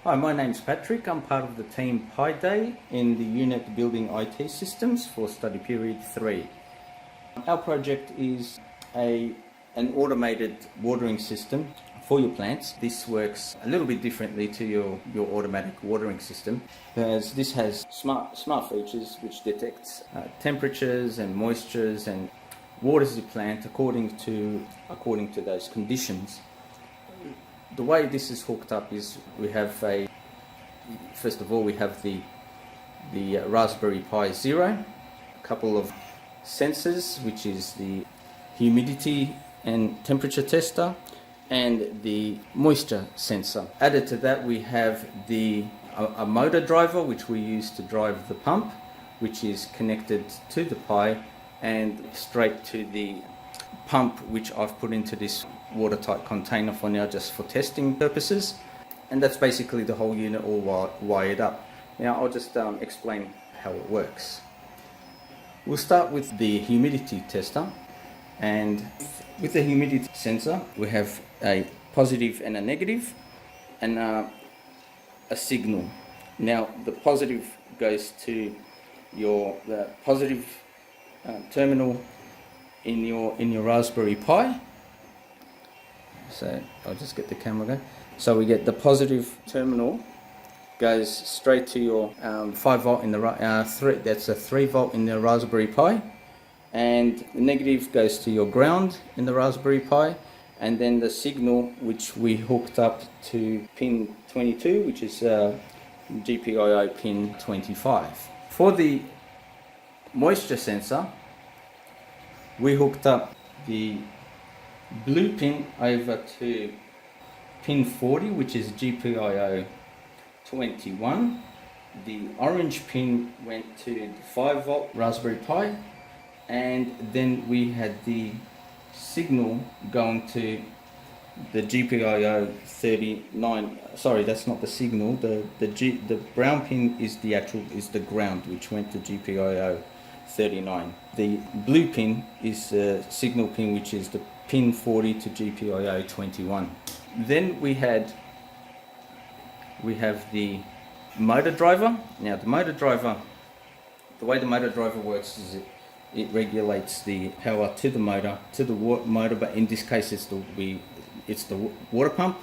Hi, my name's Patrick. I'm part of the team Piday in the unit Building IT Systems for study period 3. Our project is an automated watering system for your plants. This works a little bit differently to your automatic watering system, as this has smart features which detects temperatures and moistures and waters the plant according to those conditions. The way this is hooked up is first of all we have the Raspberry Pi Zero, a couple of sensors, which is the humidity and temperature tester and the moisture sensor. Added to that we have a motor driver which we use to drive the pump, which is connected to the Pi and straight to the pump, which I've put into this watertight container for now, just for testing purposes. And that's basically the whole unit all wired up. Now I'll just explain how it works. We'll start with the humidity tester, and with the humidity sensor we have a positive and a negative and a signal. Now the positive goes to the positive terminal in your Raspberry Pi. So I'll just get the camera going. So we get the positive terminal goes straight to your 5 volt in the that's a 3 volt in the Raspberry Pi, and the negative goes to your ground in the Raspberry Pi, and then the signal which we hooked up to pin 22, which is GPIO pin 25. For the moisture sensor, we hooked up the blue pin over to pin 40, which is GPIO 21. The orange pin went to the 5 volt Raspberry Pi, and then we had the signal going to the GPIO 39. Sorry, that's not the signal. The brown pin is the ground, which went to GPIO 39. The blue pin is the signal pin, which is the pin 40 to GPIO 21. Then we have the motor driver. Now the way the motor driver works is it regulates the power to the motor, but in this case it's the water pump.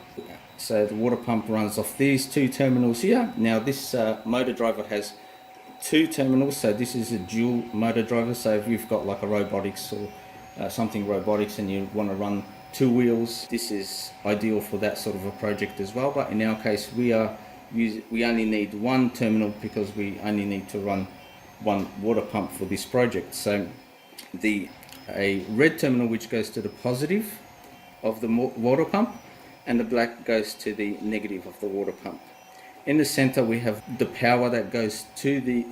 So the water pump runs off these two terminals here. Now this motor driver has two terminals, so this is a dual motor driver. So if you've got like a robotics or something robotics and you want to run two wheels, this is ideal for that sort of a project as well. But in our case we only need one terminal because we only need to run one water pump for this project. So a red terminal which goes to the positive of the water pump, and the black goes to the negative of the water pump. In the center we have the power that goes to the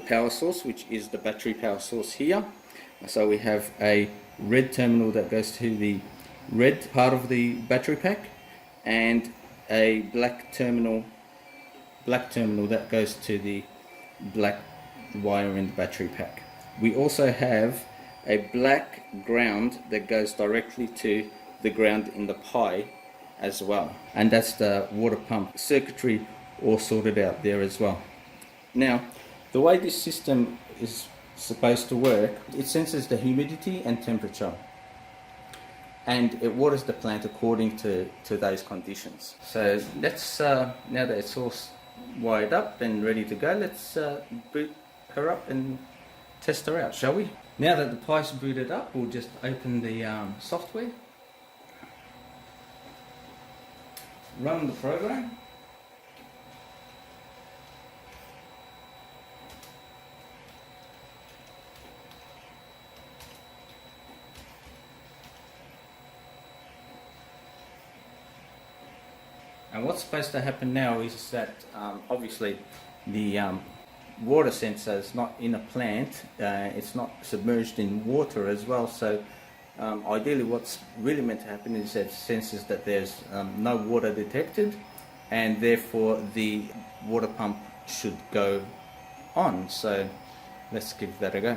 power source, which is the battery power source here. So we have a red terminal that goes to the red part of the battery pack, and a black terminal that goes to the black wire in the battery pack. We also have a black ground that goes directly to the ground in the Pi as well, and that's the water pump circuitry all sorted out there as well. Now the way this system is supposed to work, it senses the humidity and temperature, and it waters the plant according to those conditions. So let's now that it's all wired up and ready to go, let's boot her up and test her out, shall we? Now that the Pi's booted up, we'll just open the software, run the program, and what's supposed to happen now is that obviously the water sensor is not in a plant, it's not submerged in water as well, so ideally what's really meant to happen is that it senses that there's no water detected, and therefore the water pump should go on. So let's give that a go.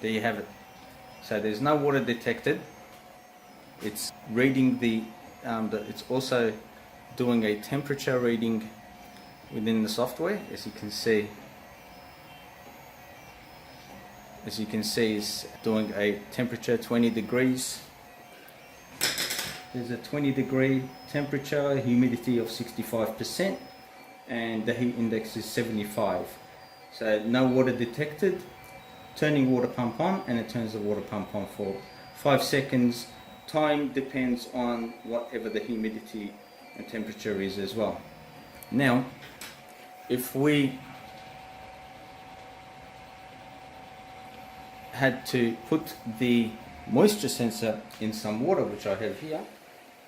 There you have it. So there's no water detected, It's reading it's also doing a temperature reading within the software. As you can see, it's doing a temperature 20 degrees. There's a 20-degree temperature, humidity of 65%, and the heat index is 75. So no water detected. Turning water pump on, and it turns the water pump on for 5 seconds. Time depends on whatever the humidity and temperature is as well. Now, if we had to put the moisture sensor in some water, which I have here,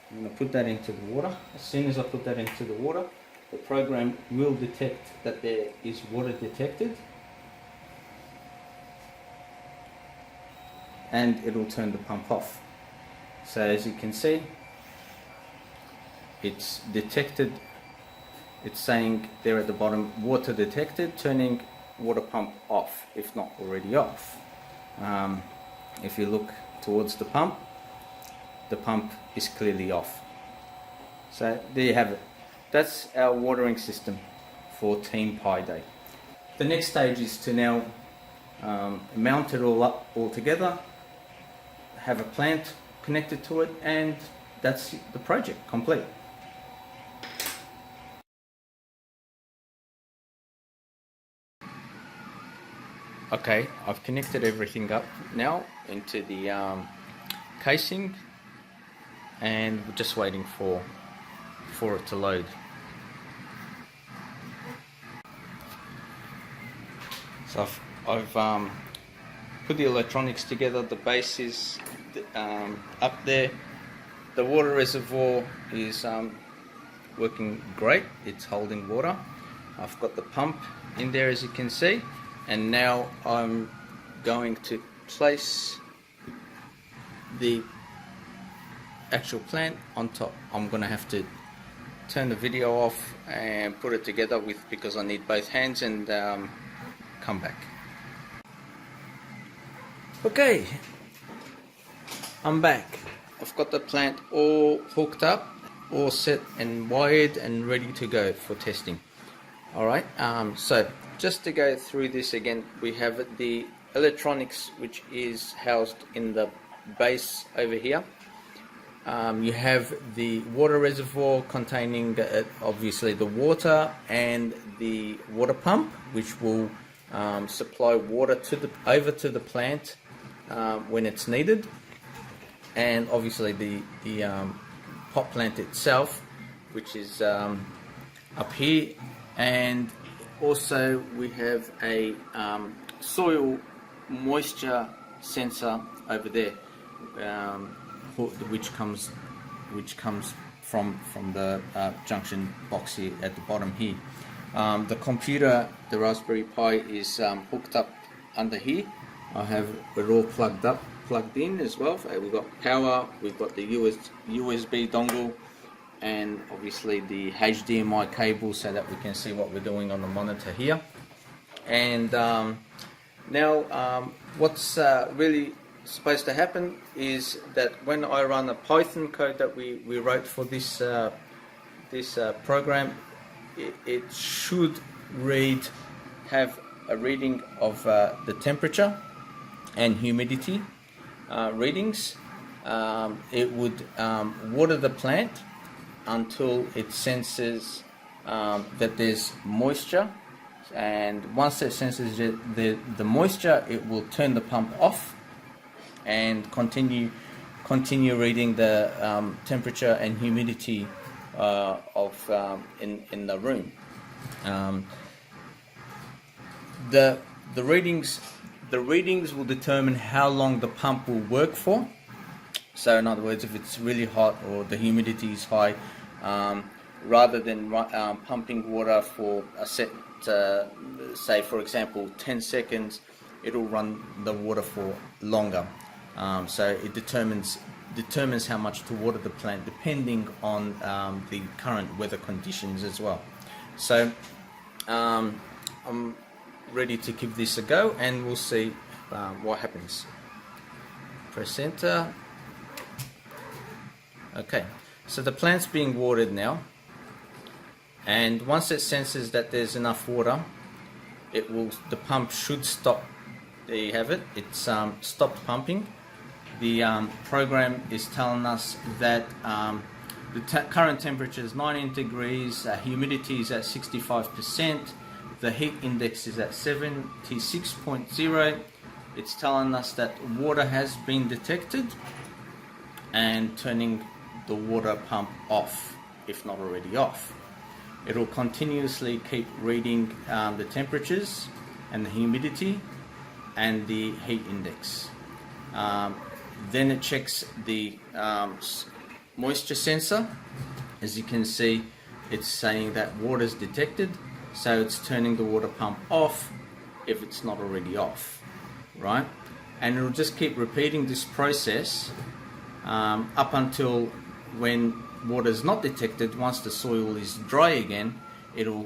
I'm going to put that into the water. As soon as I put that into the water, the program will detect that there is water detected, and it will turn the pump off. So as you can see, it's detected, it's saying there at the bottom, water detected, turning water pump off, if not already off. If you look towards the pump is clearly off. So there you have it. That's our watering system for Team Piday. The next stage is to now mount it all together, have a plant connected to it, and that's the project complete. Okay, I've connected everything up now into the casing, and we're just waiting for it to load. So I've put the electronics together. The base is up there. The water reservoir is working great. It's holding water. I've got the pump in there, as you can see, and now I'm going to place the actual plant on top. I'm going to have to turn the video off and put it together because I need both hands, and come back. Okay, I'm back. I've got the plant all hooked up, all set and wired and ready to go for testing. Alright, so just to go through this again, we have the electronics, which is housed in the base over here. You have the water reservoir containing obviously the water, and the water pump, which will supply water over to the plant when it's needed, and obviously the pot plant itself, which is up here, and also we have a soil moisture sensor over there, which comes from the junction box here at the bottom here. The computer, the Raspberry Pi, is hooked up under here. I have it all plugged in as well. We've got power, we've got the USB dongle, and obviously the HDMI cable, so that we can see what we're doing on the monitor here. And now what's really supposed to happen is that when I run a Python code that we wrote for this program, it should have a reading of the temperature and humidity readings. It would water the plant until it senses that there's moisture, and once it senses the moisture, it will turn the pump off and continue reading the temperature and humidity in the room. The readings will determine how long the pump will work for. So in other words, if it's really hot or the humidity is high, rather than pumping water for a set, say for example 10 seconds, it'll run the water for longer. So it determines how much to water the plant depending on the current weather conditions as well. So I'm ready to give this a go, and we'll see what happens. Press enter. Okay, so the plant's being watered now, and once it senses that there's enough water, the pump should stop. There you have it. It's stopped pumping. The program is telling us that the current temperature is 19 degrees, humidity is at 65%, the heat index is at 76.0. It's telling us that water has been detected and turning the water pump off, if not already off. It will continuously keep reading the temperatures and the humidity and the heat index. Then it checks the moisture sensor. As you can see, it's saying that water is detected, so it's turning the water pump off if it's not already off, right? And it'll just keep repeating this process up until when water is not detected. Once the soil is dry again, it'll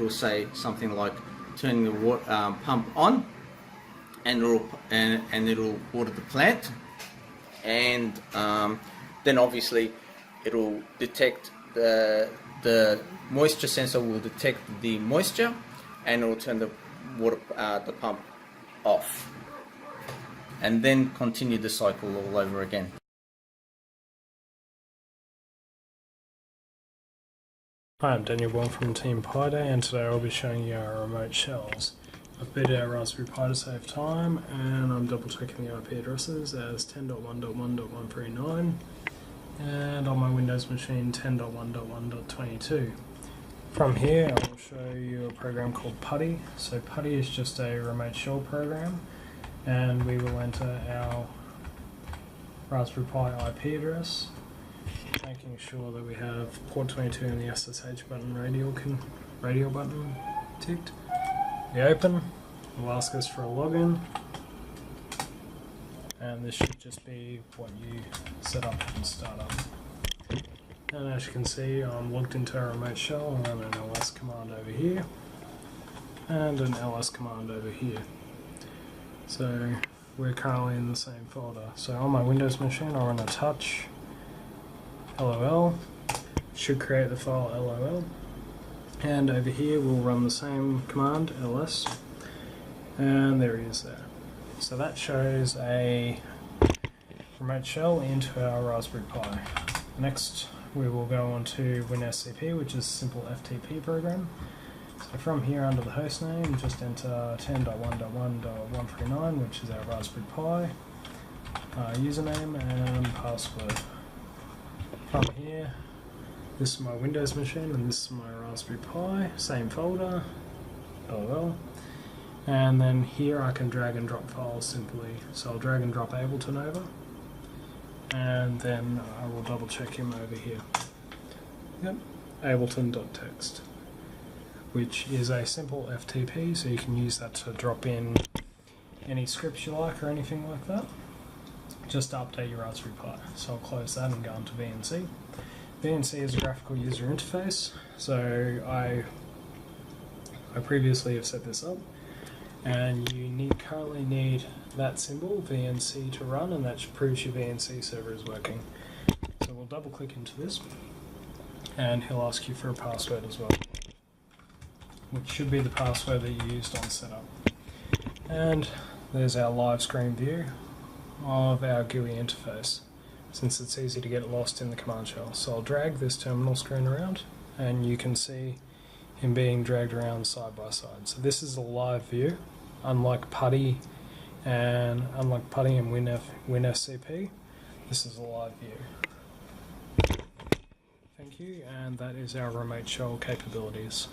say something like turning the water pump on, and it'll water the plant, and then obviously it'll detect the moisture sensor will detect the moisture, and it'll turn the pump off, and then continue the cycle all over again. Hi, I'm Daniel Bourne from Team Piday, and today I'll be showing you our remote shells. I've booted our Raspberry Pi to save time, and I'm double checking the IP addresses as 10.1.1.139 and on my Windows machine 10.1.1.22. From here I will show you a program called Piday. So Piday is just a remote shell program, and we will enter our Raspberry Pi IP address, making sure that we have port 22 and the SSH button radio button ticked. We open, it will ask us for a login, and this should just be what you set up and start up. And as you can see, I'm logged into a remote shell and an ls command over here and an ls command over here. So we're currently in the same folder. So on my Windows machine I'll run a touch lol, should create the file lol, and over here we'll run the same command ls, and there he is there. So that shows a remote shell into our Raspberry Pi. Next we will go on to WinSCP, which is a simple FTP program. So from here under the hostname, just enter 10.1.1.139, which is our Raspberry Pi username and password. From here, this is my Windows machine and this is my Raspberry Pi, same folder, lol. And then here I can drag and drop files simply. So I'll drag and drop Ableton over, and then I will double check him over here. Yep, ableton.txt, which is a simple FTP, so you can use that to drop in any scripts you like or anything like that, just to update your Raspberry Pi. So I'll close that and go into VNC. VNC is a graphical user interface, so I previously have set this up, and you currently need that symbol, VNC, to run, and that proves your VNC server is working. So we'll double click into this, and he'll ask you for a password as well, which should be the password that you used on setup. And there's our live screen view of our GUI interface, since it's easy to get lost in the command shell. So I'll drag this terminal screen around, and you can see him being dragged around side by side. So this is a live view, unlike Piday and WinSCP. This is a live view. Thank you, and that is our remote shell capabilities.